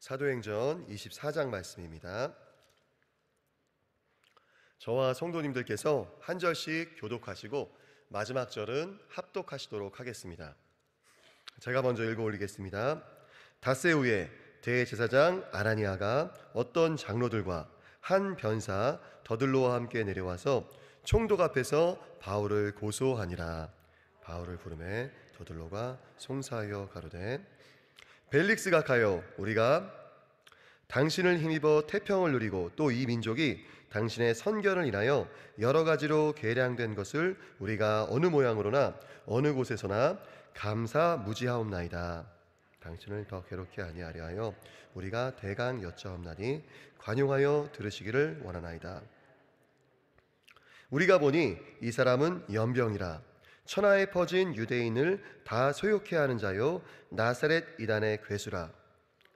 사도행전 24장 말씀입니다. 저와 성도님들께서 한 절씩 교독하시고 마지막 절은 합독하시도록 하겠습니다. 제가 먼저 읽어 올리겠습니다. 닷새 후에 대제사장 아나니아가 어떤 장로들과 한 변사 더들로와 함께 내려와서 총독 앞에서 바울을 고소하니라. 바울을 부르매 더들로가 송사하여 가로되, 벨릭스 각하여, 우리가 당신을 힘입어 태평을 누리고 또 이 민족이 당신의 선견을 인하여 여러 가지로 계량된 것을 우리가 어느 모양으로나 어느 곳에서나 감사무지하옵나이다. 당신을 더 괴롭게 아니하려 하여 우리가 대강 여짜옵나니 관용하여 들으시기를 원하나이다. 우리가 보니 이 사람은 연병이라 천하에 퍼진 유대인을 다 소욕해 하는 자요 나사렛 이단의 괴수라.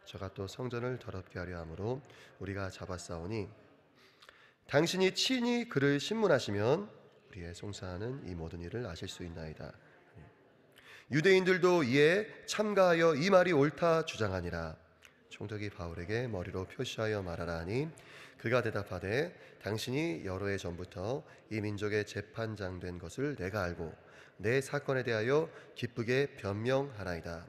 저가 또 성전을 더럽게 하려 함으로 우리가 잡았사오니 당신이 친히 그를 신문하시면 우리의 송사하는 이 모든 일을 아실 수 있나이다. 유대인들도 이에 참가하여 이 말이 옳다 주장하니라. 총독이 바울에게 머리로 표시하여 말하라 하니 그가 대답하되, 당신이 여러 해 전부터 이 민족의 재판장 된 것을 내가 알고 내 사건에 대하여 기쁘게 변명하나이다.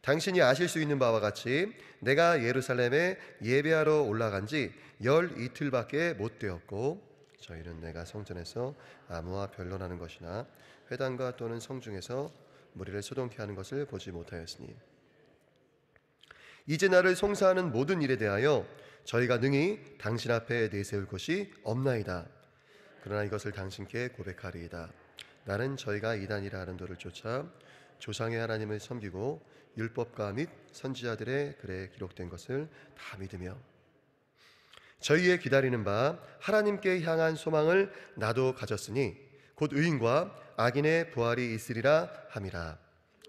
당신이 아실 수 있는 바와 같이 내가 예루살렘에 예배하러 올라간 지 열 이틀밖에 못 되었고 저희는 내가 성전에서 아무와 변론하는 것이나 회당과 또는 성중에서 무리를 소동케 하는 것을 보지 못하였으니 이제 나를 송사하는 모든 일에 대하여 저희가 능히 당신 앞에 내세울 것이 없나이다. 그러나 이것을 당신께 고백하리이다. 나는 저희가 이단이라 하는 도를 쫓아 조상의 하나님을 섬기고 율법가 및 선지자들의 글에 기록된 것을 다 믿으며 저희의 기다리는 바 하나님께 향한 소망을 나도 가졌으니 곧 의인과 악인의 부활이 있으리라 함이라.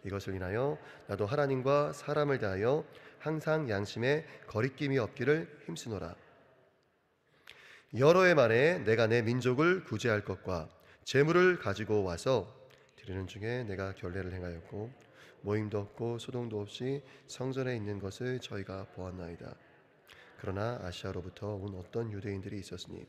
이것을 인하여 나도 하나님과 사람을 대하여 항상 양심에 거리낌이 없기를 힘쓰노라. 여러 해 만에 내가 내 민족을 구제할 것과 재물을 가지고 와서 드리는 중에 내가 결례를 행하였고 모임도 없고 소동도 없이 성전에 있는 것을 저희가 보았나이다. 그러나 아시아로부터 온 어떤 유대인들이 있었으니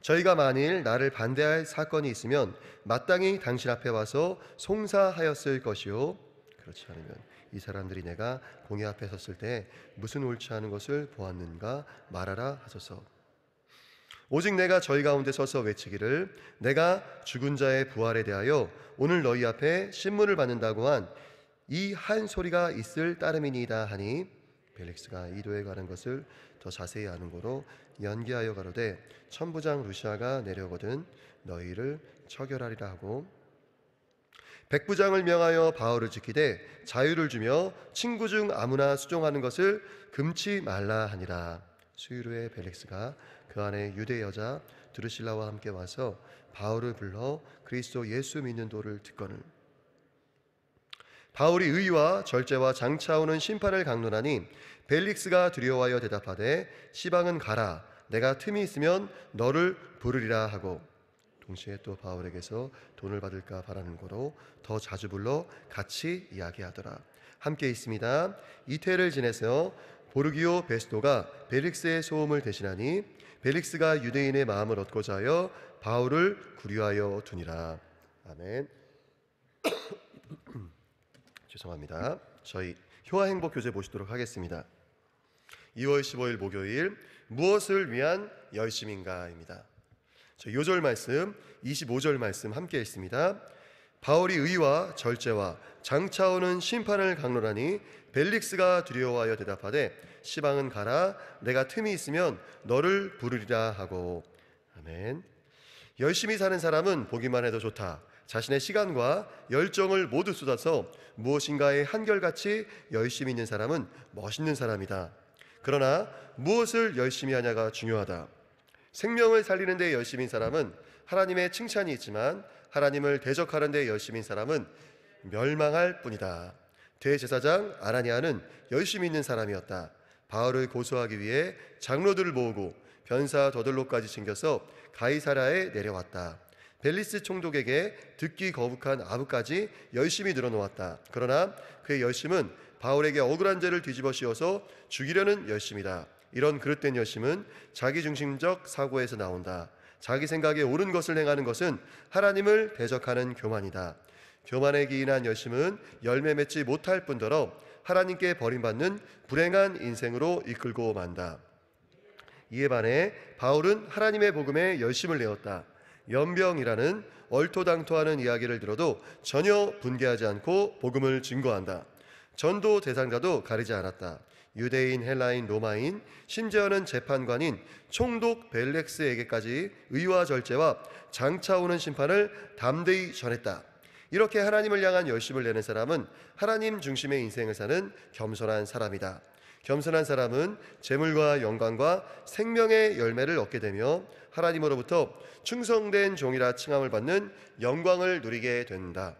저희가 만일 나를 반대할 사건이 있으면 마땅히 당신 앞에 와서 송사하였을 것이요 그렇지 않으면 이 사람들이 내가 공회 앞에 섰을 때 무슨 옳지 않은 것을 보았는가 말하라 하소서. 오직 내가 저희 가운데 서서 외치기를, 내가 죽은 자의 부활에 대하여 오늘 너희 앞에 신문을 받는다고 한 이 한 소리가 있을 따름이니이다 하니 벨릭스가 이도에 가는 것을 더 자세히 아는 고로 연기하여 가로되, 천부장 루시아가 내려거든 너희를 처결하리라 하고 백부장을 명하여 바울을 지키되 자유를 주며 친구 중 아무나 수종하는 것을 금치 말라 하니라. 수일 후에 벨릭스가 그 안에 유대 여자 드루실라와 함께 와서 바울을 불러 그리스도 예수 믿는 도를 듣거늘 바울이 의와 절제와 장차오는 심판을 강론하니 벨릭스가 두려워하여 대답하되, 시방은 가라. 내가 틈이 있으면 너를 부르리라 하고 동시에 또 바울에게서 돈을 받을까 바라는 거로 더 자주 불러 같이 이야기하더라. 함께 있습니다. 이태를 지내서 보르기오 베스도가 벨릭스의 소음을 대신하니 벨릭스가 유대인의 마음을 얻고자 하여 바울을 구류하여 두니라. 아멘. 죄송합니다. 저희 효화행복교제 보시도록 하겠습니다. 2월 15일 목요일, 무엇을 위한 열심인가입니다. 요절 말씀 25절 말씀 함께 읽습니다. 바울이 의와 절제와 장차오는 심판을 강론하니 벨릭스가 두려워하여 대답하되, 시방은 가라. 내가 틈이 있으면 너를 부르리라 하고. 아멘. 열심히 사는 사람은 보기만 해도 좋다. 자신의 시간과 열정을 모두 쏟아서 무엇인가에 한결같이 열심히 있는 사람은 멋있는 사람이다. 그러나 무엇을 열심히 하냐가 중요하다. 생명을 살리는 데 열심인 사람은 하나님의 칭찬이 있지만 하나님을 대적하는 데 열심인 사람은 멸망할 뿐이다. 대제사장 아나니아는 열심히 있는 사람이었다. 바울을 고소하기 위해 장로들을 모으고 변사 더들로까지 챙겨서 가이사랴에 내려왔다. 벨리스 총독에게 듣기 거북한 아부까지 열심히 늘어놓았다. 그러나 그의 열심은 바울에게 억울한 죄를 뒤집어 씌워서 죽이려는 열심이다. 이런 그릇된 열심은 자기중심적 사고에서 나온다. 자기 생각에 옳은 것을 행하는 것은 하나님을 대적하는 교만이다. 교만에 기인한 열심은 열매 맺지 못할 뿐더러 하나님께 버림받는 불행한 인생으로 이끌고 만다. 이에 반해 바울은 하나님의 복음에 열심을 내었다. 연병이라는 얼토당토하는 이야기를 들어도 전혀 분개하지 않고 복음을 증거한다. 전도 대상자도 가리지 않았다. 유대인, 헬라인, 로마인, 심지어는 재판관인 총독 벨렉스에게까지 의와 절제와 장차 오는 심판을 담대히 전했다. 이렇게 하나님을 향한 열심을 내는 사람은 하나님 중심의 인생을 사는 겸손한 사람이다. 겸손한 사람은 재물과 영광과 생명의 열매를 얻게 되며 하나님으로부터 충성된 종이라 칭함을 받는 영광을 누리게 된다.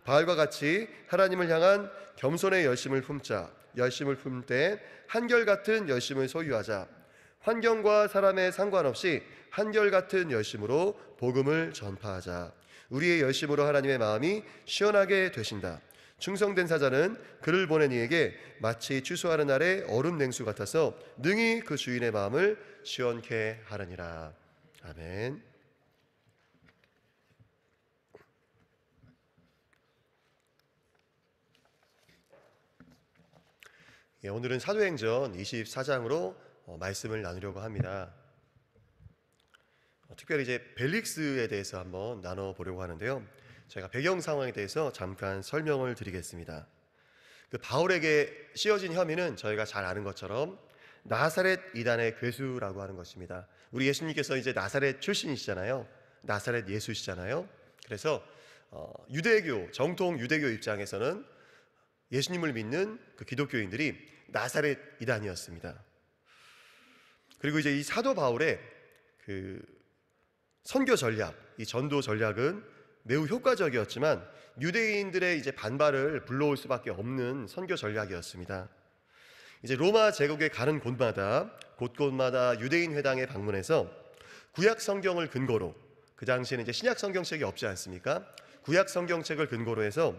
바울과 같이 하나님을 향한 겸손의 열심을 품자. 열심을 품되 한결같은 열심을 소유하자. 환경과 사람에 상관없이 한결같은 열심으로 복음을 전파하자. 우리의 열심으로 하나님의 마음이 시원하게 되신다. 충성된 사자는 그를 보낸 이에게 마치 추수하는 날의 얼음 냉수 같아서 능히 그 주인의 마음을 시원케 하느니라. 아멘. 오늘은 사도행전 24장으로 말씀을 나누려고 합니다. 특별히 이제 벨릭스에 대해서 한번 나눠보려고 하는데요. 제가 배경 상황에 대해서 잠깐 설명을 드리겠습니다. 그 바울에게 씌워진 혐의는 저희가 잘 아는 것처럼 나사렛 이단의 괴수라고 하는 것입니다. 우리 예수님께서 이제 나사렛 출신이시잖아요. 나사렛 예수시잖아요. 그래서 유대교, 정통 유대교 입장에서는 예수님을 믿는 그 기독교인들이 나사렛 이단이었습니다. 그리고 이제 이 사도 바울의 그 선교 전략, 이 전도 전략은 매우 효과적이었지만 유대인들의 이제 반발을 불러올 수밖에 없는 선교 전략이었습니다. 이제 로마 제국에 가는 곳곳마다 유대인 회당에 방문해서 구약 성경을 근거로, 그 당시에는 이제 신약 성경책이 없지 않습니까? 구약 성경책을 근거로 해서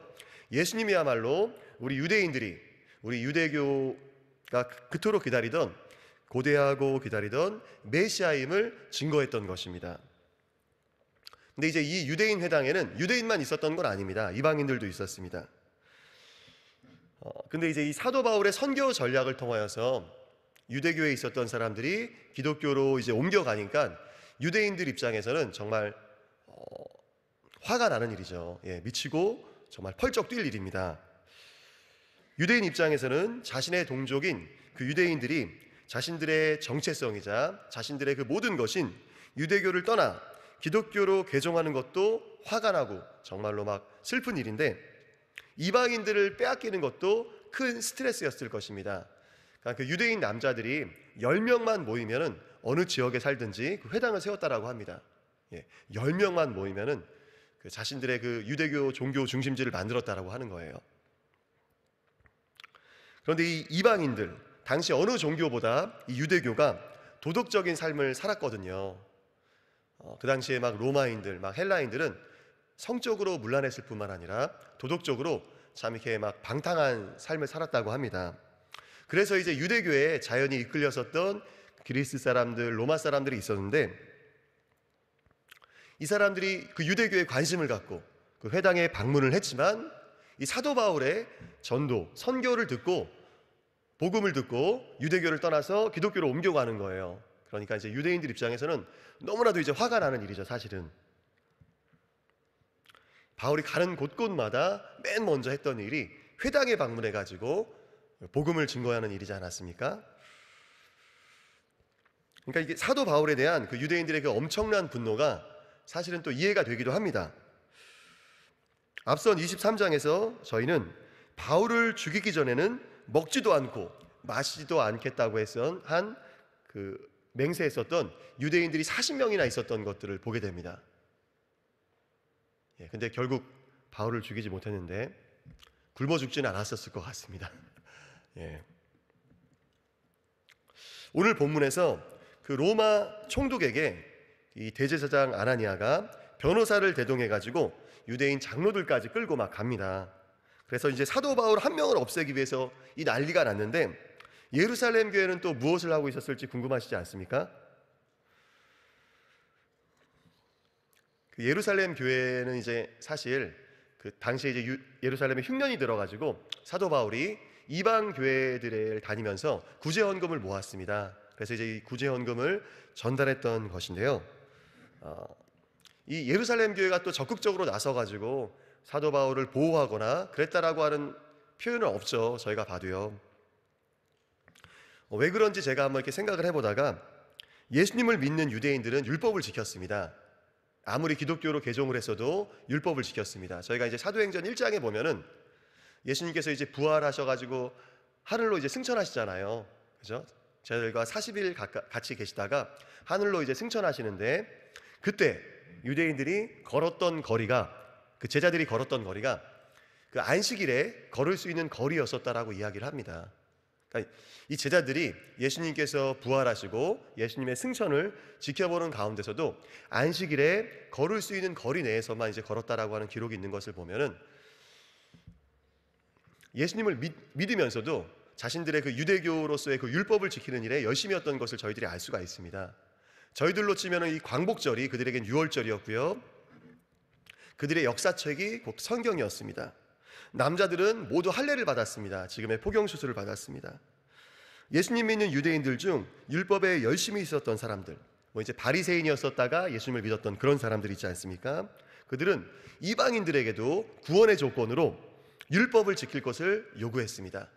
예수님이야말로 우리 유대인들이, 우리 유대교가 그토록 기다리던, 고대하고 기다리던 메시아임을 증거했던 것입니다. 근데 이제 이 유대인 회당에는 유대인만 있었던 건 아닙니다. 이방인들도 있었습니다. 근데 이제 이 사도 바울의 선교 전략을 통하여서 유대교에 있었던 사람들이 기독교로 이제 옮겨가니까 유대인들 입장에서는 정말 화가 나는 일이죠. 미치고 정말 펄쩍 뛸 일입니다. 유대인 입장에서는 자신의 동족인 그 유대인들이 자신들의 정체성이자 자신들의 그 모든 것인 유대교를 떠나 기독교로 개종하는 것도 화가 나고 정말로 막 슬픈 일인데, 이방인들을 빼앗기는 것도 큰 스트레스였을 것입니다. 그러니까 그 유대인 남자들이 10명만 모이면은 어느 지역에 살든지 그 회당을 세웠다라고 합니다. 10명만 모이면은 그 자신들의 그 유대교 종교 중심지를 만들었다라고 하는 거예요. 그런데 이 이방인들, 당시 어느 종교보다 이 유대교가 도덕적인 삶을 살았거든요. 그 당시에 막 로마인들, 막 헬라인들은 성적으로 문란했을 뿐만 아니라 도덕적으로 참 이렇게 막 방탕한 삶을 살았다고 합니다. 그래서 이제 유대교에 자연히 이끌렸었던 그리스 사람들, 로마 사람들이 있었는데, 이 사람들이 그 유대교에 관심을 갖고 그 회당에 방문을 했지만 이 사도 바울의 전도, 선교를 듣고 복음을 듣고 유대교를 떠나서 기독교로 옮겨가는 거예요. 그러니까 이제 유대인들 입장에서는 너무나도 이제 화가 나는 일이죠, 사실은. 바울이 가는 곳곳마다 맨 먼저 했던 일이 회당에 방문해가지고 복음을 증거하는 일이지 않았습니까? 그러니까 이게 사도 바울에 대한 그 유대인들의 그 엄청난 분노가 사실은 또 이해가 되기도 합니다. 앞선 23장에서 저희는 바울을 죽이기 전에는 먹지도 않고 마시지도 않겠다고 한 그 맹세했었던 유대인들이 40명이나 있었던 것들을 보게 됩니다. 근데 결국 바울을 죽이지 못했는데 굶어 죽지는 않았었을 것 같습니다. 오늘 본문에서 그 로마 총독에게 이 대제사장 아나니아가 변호사를 대동해 가지고 유대인 장로들까지 끌고 막 갑니다. 그래서 이제 사도 바울 한 명을 없애기 위해서 이 난리가 났는데, 예루살렘 교회는 또 무엇을 하고 있었을지 궁금하시지 않습니까? 그 예루살렘 교회는 이제 사실 그 당시에 이제 예루살렘에 흉년이 들어가지고 사도 바울이 이방 교회들을 다니면서 구제 헌금을 모았습니다. 그래서 이제 이 구제 헌금을 전달했던 것인데요. 이 예루살렘 교회가 또 적극적으로 나서가지고 사도 바울을 보호하거나 그랬다라고 하는 표현은 없죠. 저희가 봐도요. 왜 그런지 제가 한번 이렇게 생각을 해보다가, 예수님을 믿는 유대인들은 율법을 지켰습니다. 아무리 기독교로 개종을 했어도 율법을 지켰습니다. 저희가 이제 사도행전 1장에 보면은 예수님께서 이제 부활하셔가지고 하늘로 이제 승천하시잖아요. 그죠? 저희들과 40일 같이 계시다가 하늘로 이제 승천하시는데, 그때 유대인들이 걸었던 거리가, 그 제자들이 걸었던 거리가 그 안식일에 걸을 수 있는 거리였었다라고 이야기를 합니다. 그러니까 이 제자들이 예수님께서 부활하시고 예수님의 승천을 지켜보는 가운데서도 안식일에 걸을 수 있는 거리 내에서만 이제 걸었다라고 하는 기록이 있는 것을 보면은, 예수님을 믿으면서도 자신들의 그 유대교로서의 그 율법을 지키는 일에 열심이었던 것을 저희들이 알 수가 있습니다. 저희들로 치면은 이 광복절이 그들에겐 유월절이었고요, 그들의 역사책이 곧 성경이었습니다. 남자들은 모두 할례를 받았습니다. 지금의 포경수술을 받았습니다. 예수님 믿는 유대인들 중 율법에 열심히 있었던 사람들, 뭐 이제 바리새인이었었다가 예수님을 믿었던 그런 사람들이 있지 않습니까? 그들은 이방인들에게도 구원의 조건으로 율법을 지킬 것을 요구했습니다.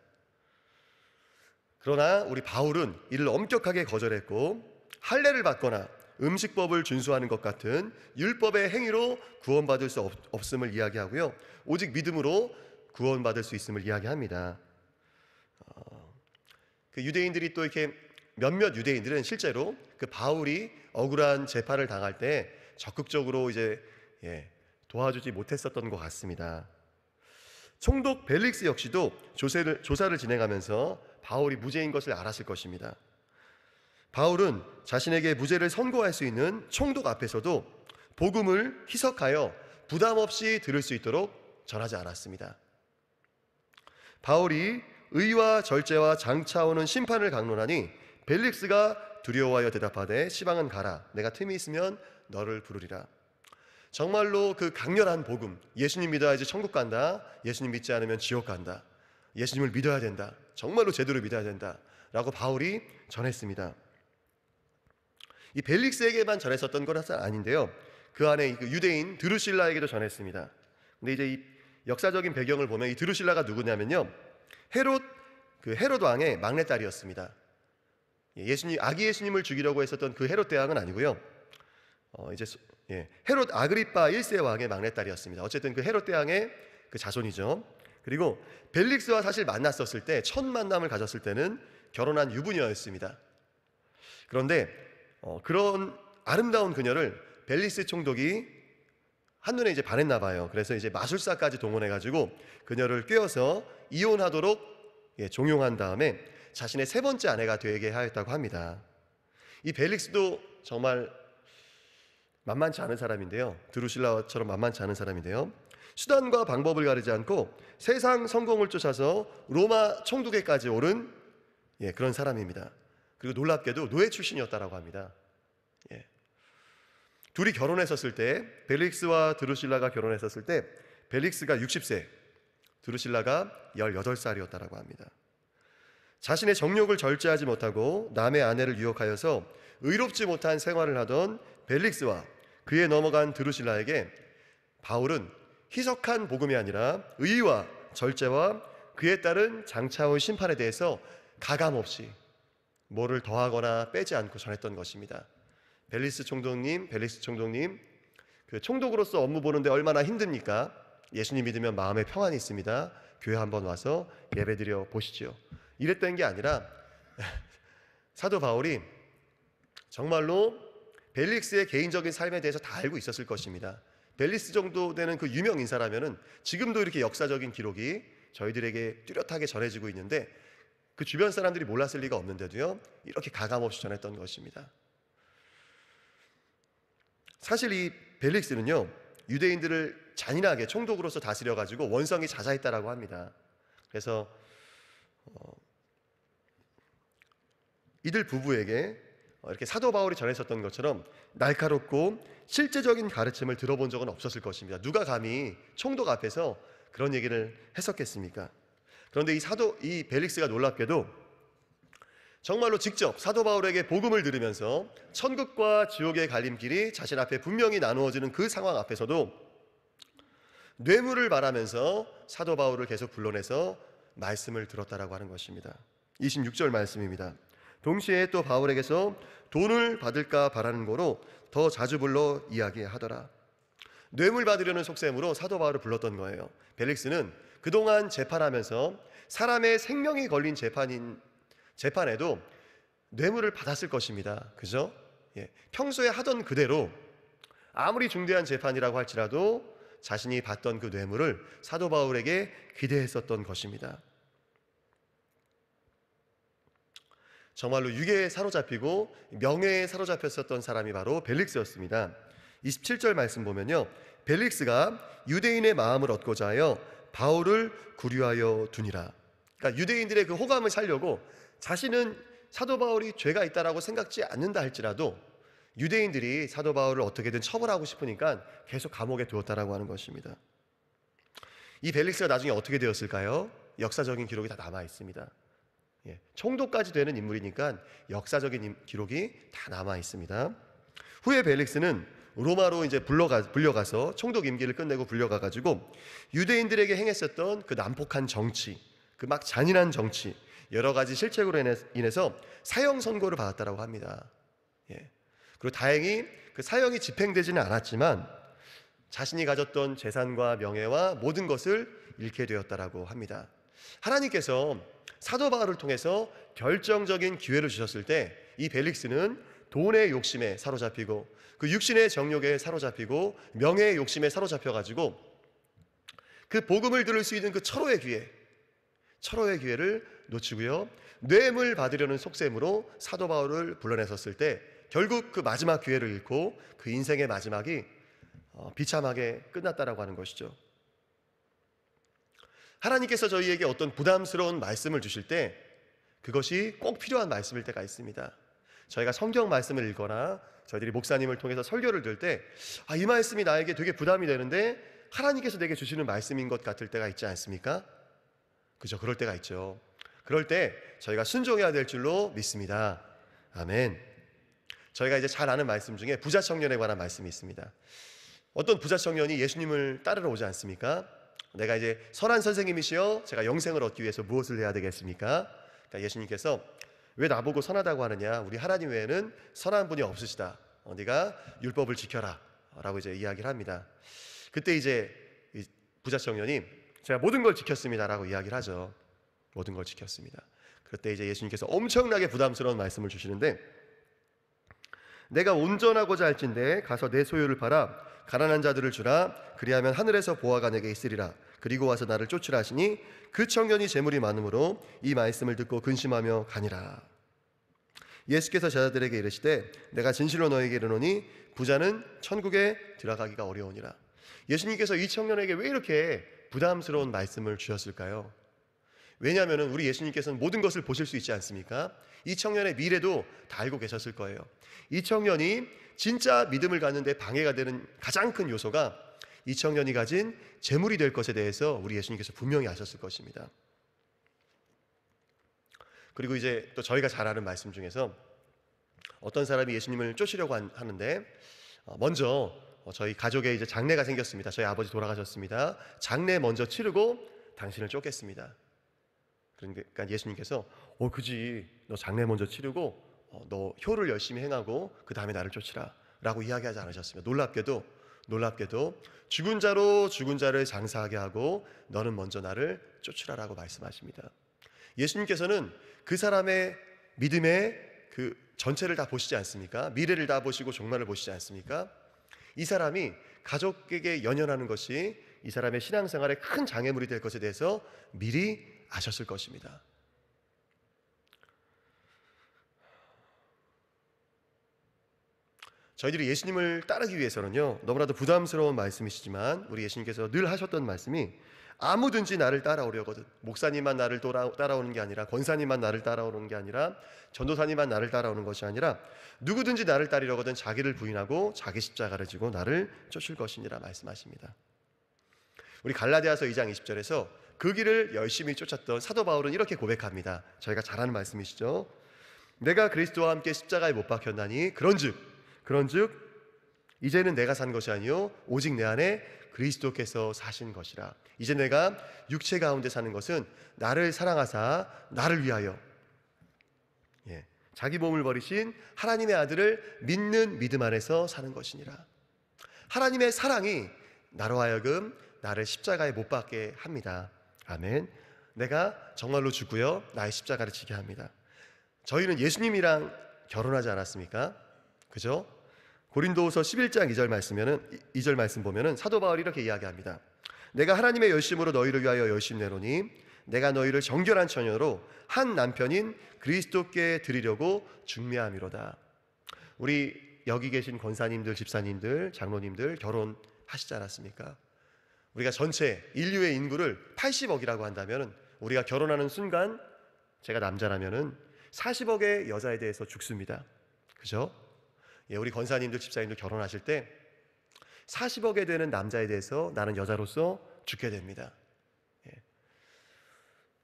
그러나 우리 바울은 이를 엄격하게 거절했고, 할례를 받거나 음식법을 준수하는 것 같은 율법의 행위로 구원받을 수 없음을 이야기하고요, 오직 믿음으로 구원받을 수 있음을 이야기합니다. 그 유대인들이 또 이렇게 몇몇 유대인들은 실제로 그 바울이 억울한 재판을 당할 때 적극적으로 이제 도와주지 못했었던 것 같습니다. 총독 벨릭스 역시도 조사를 진행하면서 바울이 무죄인 것을 알았을 것입니다. 바울은 자신에게 무죄를 선고할 수 있는 총독 앞에서도 복음을 희석하여 부담 없이 들을 수 있도록 전하지 않았습니다. 바울이 의와 절제와 장차오는 심판을 강론하니 벨릭스가 두려워하여 대답하되, 시방은 가라. 내가 틈이 있으면 너를 부르리라. 정말로 그 강렬한 복음, 예수님 믿어야지 천국 간다, 예수님 믿지 않으면 지옥 간다, 예수님을 믿어야 된다, 정말로 제대로 믿어야 된다 라고 바울이 전했습니다. 이 벨릭스에게만 전했었던 것은 아닌데요, 그 안에 유대인 드루실라에게도 전했습니다. 근데 이제 이 역사적인 배경을 보면 이 드루실라가 누구냐면요, 헤롯 왕의 막내딸이었습니다. 아기 예수님을 죽이려고 했었던 그 헤롯 대왕은 아니고요, 헤롯 아그리파 1세 왕의 막내딸이었습니다. 어쨌든 그 헤롯 대왕의 그 자손이죠. 그리고 벨릭스와 사실 만났었을 때, 첫 만남을 가졌을 때는 결혼한 유부녀였습니다. 그런데 그런 아름다운 그녀를 벨릭스 총독이 한눈에 이제 반했나 봐요. 그래서 이제 마술사까지 동원해가지고 그녀를 꿰어서 이혼하도록 종용한 다음에 자신의 세 번째 아내가 되게 하였다고 합니다. 이 벨릭스도 정말 만만치 않은 사람인데요, 드루실라처럼 만만치 않은 사람인데요, 수단과 방법을 가리지 않고 세상 성공을 쫓아서 로마 총독에까지 오른 그런 사람입니다. 그리고 놀랍게도 노예 출신이었다라고 합니다. 둘이 결혼했었을 때, 벨릭스와 드루실라가 결혼했었을 때 벨릭스가 60세, 드루실라가 18살이었다라고 합니다. 자신의 정욕을 절제하지 못하고 남의 아내를 유혹하여서 의롭지 못한 생활을 하던 벨릭스와 그에 넘어간 드루실라에게 바울은 희석한 복음이 아니라 의와 절제와 그에 따른 장차올 심판에 대해서 가감없이 뭐를 더하거나 빼지 않고 전했던 것입니다. 벨릭스 총독님, 그 총독으로서 업무 보는데 얼마나 힘듭니까? 예수님 믿으면 마음에 평안이 있습니다. 교회 한번 와서 예배드려 보시죠. 이랬던 게 아니라 사도 바울이 정말로 벨릭스의 개인적인 삶에 대해서 다 알고 있었을 것입니다. 벨릭스 정도 되는 그 유명 인사라면은 지금도 이렇게 역사적인 기록이 저희들에게 뚜렷하게 전해지고 있는데, 그 주변 사람들이 몰랐을 리가 없는데도요, 이렇게 가감없이 전했던 것입니다. 사실 이 벨릭스는요, 유대인들을 잔인하게 총독으로서 다스려 가지고 원성이 자자했다라고 합니다. 그래서 이들 부부에게 이렇게 사도 바울이 전했었던 것처럼 날카롭고 실제적인 가르침을 들어본 적은 없었을 것입니다. 누가 감히 총독 앞에서 그런 얘기를 했었겠습니까? 그런데 이 벨릭스가 놀랍게도 정말로 직접 사도 바울에게 복음을 들으면서 천국과 지옥의 갈림길이 자신 앞에 분명히 나누어지는 그 상황 앞에서도 뇌물을 바라면서 사도 바울을 계속 불러내서 말씀을 들었다라고 하는 것입니다. 26절 말씀입니다. 동시에 또 바울에게서 돈을 받을까 바라는 거로 더 자주 불러 이야기하더라. 뇌물 받으려는 속셈으로 사도 바울을 불렀던 거예요. 벨릭스는 그동안 재판하면서 사람의 생명이 걸린 재판에도 뇌물을 받았을 것입니다. 그죠? 평소에 하던 그대로 아무리 중대한 재판이라고 할지라도 자신이 받던 그 뇌물을 사도 바울에게 기대했었던 것입니다. 정말로 유괴에 사로잡히고 명예에 사로잡혔었던 사람이 바로 벨릭스였습니다. 27절 말씀 보면요, 벨릭스가 유대인의 마음을 얻고자 하여 바울을 구류하여 두니라. 그러니까 유대인들의 그 호감을 살려고 자신은 사도 바울이 죄가 있다라고 생각지 않는다 할지라도 유대인들이 사도 바울을 어떻게든 처벌하고 싶으니까 계속 감옥에 두었다라고 하는 것입니다. 이 벨릭스가 나중에 어떻게 되었을까요? 역사적인 기록이 다 남아 있습니다. 총독까지 되는 인물이니까 역사적인 기록이 다 남아 있습니다. 후에 벨릭스는 로마로 이제 불려가서 총독 임기를 끝내고 불려가 가지고 유대인들에게 행했었던 그 난폭한 정치, 그 막 잔인한 정치, 여러 가지 실책으로 인해서 사형 선고를 받았다라고 합니다. 그리고 다행히 그 사형이 집행되지는 않았지만 자신이 가졌던 재산과 명예와 모든 것을 잃게 되었다라고 합니다. 하나님께서 사도 바울을 통해서 결정적인 기회를 주셨을 때 이 벨릭스는 돈의 욕심에 사로잡히고 그 육신의 정욕에 사로잡히고 명예의 욕심에 사로잡혀가지고 그 복음을 들을 수 있는 그 철호의 기회를 놓치고요, 뇌물 받으려는 속셈으로 사도 바울을 불러냈었을 때 결국 그 마지막 기회를 잃고 그 인생의 마지막이 비참하게 끝났다라고 하는 것이죠. 하나님께서 저희에게 어떤 부담스러운 말씀을 주실 때 그것이 꼭 필요한 말씀일 때가 있습니다. 저희가 성경 말씀을 읽거나 저희들이 목사님을 통해서 설교를 들을 때 이 말씀이 나에게 되게 부담이 되는데 하나님께서 내게 주시는 말씀인 것 같을 때가 있지 않습니까? 그죠? 그럴 때가 있죠. 그럴 때 저희가 순종해야 될 줄로 믿습니다. 아멘. 저희가 이제 잘 아는 말씀 중에 부자 청년에 관한 말씀이 있습니다. 어떤 부자 청년이 예수님을 따르러 오지 않습니까? 내가 이제 선한 선생님이시여 제가 영생을 얻기 위해서 무엇을 해야 되겠습니까? 그러니까 예수님께서 왜 나보고 선하다고 하느냐, 우리 하나님 외에는 선한 분이 없으시다. 네가 율법을 지켜라 라고 이제 이야기를 합니다. 그때 이제 이 부자 청년이 제가 모든 걸 지켰습니다 라고 이야기를 하죠. 모든 걸 지켰습니다. 그때 이제 예수님께서 엄청나게 부담스러운 말씀을 주시는데, 내가 온전하고자 할진대 가서 내 소유를 팔아 가난한 자들을 주라. 그리하면 하늘에서 보화가 내게 있으리라. 그리고 와서 나를 쫓으라 하시니 그 청년이 재물이 많으므로 이 말씀을 듣고 근심하며 가니라. 예수께서 제자들에게 이르시되 내가 진실로 너희에게 이르노니 부자는 천국에 들어가기가 어려우니라. 예수님께서 이 청년에게 왜 이렇게 부담스러운 말씀을 주셨을까요? 왜냐하면 우리 예수님께서는 모든 것을 보실 수 있지 않습니까? 이 청년의 미래도 다 알고 계셨을 거예요. 이 청년이 진짜 믿음을 갖는 데 방해가 되는 가장 큰 요소가 이 청년이 가진 재물이 될 것에 대해서 우리 예수님께서 분명히 아셨을 것입니다. 그리고 이제 또 저희가 잘 아는 말씀 중에서 어떤 사람이 예수님을 쫓으려고 하는데 먼저 저희 가족에 이제 장례가 생겼습니다. 저희 아버지 돌아가셨습니다. 장례 먼저 치르고 당신을 쫓겠습니다. 그러니까 예수님께서 그지, 너 장례 먼저 치르고 너 효를 열심히 행하고 그 다음에 나를 쫓으라 라고 이야기하지 않으셨습니다. 놀랍게도 죽은 자로 죽은 자를 장사하게 하고 너는 먼저 나를 쫓으라 라고 말씀하십니다. 예수님께서는 그 사람의 믿음의 그 전체를 다 보시지 않습니까? 미래를 다 보시고 종말을 보시지 않습니까? 이 사람이 가족에게 연연하는 것이 이 사람의 신앙생활에 큰 장애물이 될 것에 대해서 미리 아셨을 것입니다. 저희들이 예수님을 따르기 위해서는요, 너무나도 부담스러운 말씀이시지만 우리 예수님께서 늘 하셨던 말씀이 아무든지 나를 따라오려거든, 목사님만 나를 따라오는 게 아니라, 권사님만 나를 따라오는 게 아니라, 전도사님만 나를 따라오는 것이 아니라 누구든지 나를 따르려거든 자기를 부인하고 자기 십자가를 지고 나를 쫓을 것이니라 말씀하십니다. 우리 갈라디아서 2장 20절에서 그 길을 열심히 쫓았던 사도 바울은 이렇게 고백합니다. 저희가 잘 아는 말씀이시죠. 내가 그리스도와 함께 십자가에 못 박혔나니 그런즉 이제는 내가 산 것이 아니요 오직 내 안에 그리스도께서 사신 것이라. 이제 내가 육체 가운데 사는 것은 나를 사랑하사 나를 위하여 자기 몸을 버리신 하나님의 아들을 믿는 믿음 안에서 사는 것이니라. 하나님의 사랑이 나로 하여금 나를 십자가에 못 박게 합니다. 아멘. 내가 정말로 죽고요 나의 십자가를 지게 합니다. 저희는 예수님이랑 결혼하지 않았습니까? 그죠? 고린도후서 11장 2절 말씀 보면은 사도 바울이 이렇게 이야기합니다. 내가 하나님의 열심으로 너희를 위하여 열심 내노니 내가 너희를 정결한 처녀로 한 남편인 그리스도께 드리려고 중매함이로다. 우리 여기 계신 권사님들, 집사님들, 장로님들 결혼하시지 않았습니까? 우리가 전체 인류의 인구를 80억이라고 한다면 우리가 결혼하는 순간, 제가 남자라면은 40억의 여자에 대해서 죽습니다. 그죠? 우리 권사님들, 집사님들 결혼하실 때 40억에 되는 남자에 대해서 나는 여자로서 죽게 됩니다.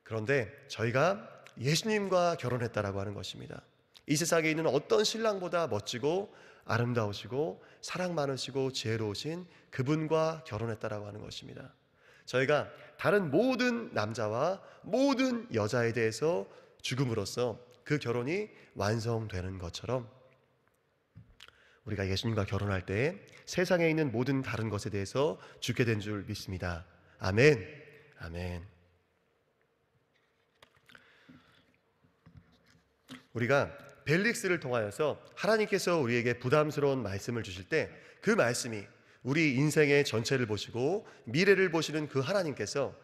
그런데 저희가 예수님과 결혼했다라고 하는 것입니다. 이 세상에 있는 어떤 신랑보다 멋지고 아름다우시고 사랑 많으시고 지혜로우신 그분과 결혼했다라고 하는 것입니다. 저희가 다른 모든 남자와 모든 여자에 대해서 죽음으로써 그 결혼이 완성되는 것처럼 우리가 예수님과 결혼할 때 세상에 있는 모든 다른 것에 대해서 죽게 된 줄 믿습니다. 아멘. 아멘. 우리가 벨릭스를 통하여서 하나님께서 우리에게 부담스러운 말씀을 주실 때 그 말씀이 우리 인생의 전체를 보시고 미래를 보시는 그 하나님께서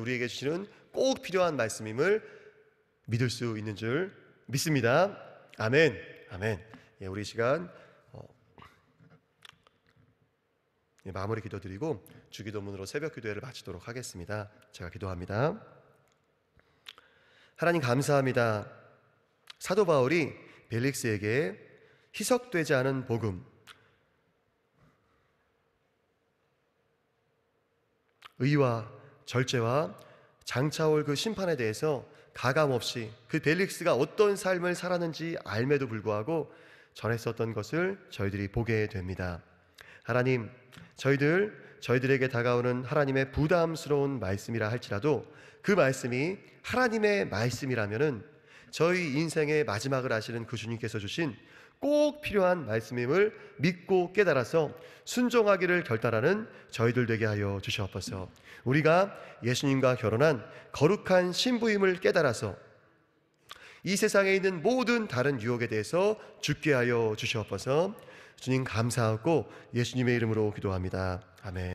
우리에게 주시는 꼭 필요한 말씀임을 믿을 수 있는 줄 믿습니다. 아멘. 아멘. 우리 시간 마무리 기도드리고 주기도문으로 새벽 기도회를 마치도록 하겠습니다. 제가 기도합니다. 하나님 감사합니다. 사도 바울이 벨릭스에게 희석되지 않은 복음, 의와 절제와 장차올 그 심판에 대해서 가감없이 그 벨릭스가 어떤 삶을 살았는지 알매도 불구하고 전했었던 것을 저희들이 보게 됩니다. 하나님, 저희들에게 다가오는 하나님의 부담스러운 말씀이라 할지라도 그 말씀이 하나님의 말씀이라면은 저희 인생의 마지막을 아시는 그 주님께서 주신 꼭 필요한 말씀임을 믿고 깨달아서 순종하기를 결단하는 저희들 되게 하여 주시옵소서. 우리가 예수님과 결혼한 거룩한 신부임을 깨달아서 이 세상에 있는 모든 다른 유혹에 대해서 죽게 하여 주시옵소서. 주님 감사하고 예수님의 이름으로 기도합니다. 아멘.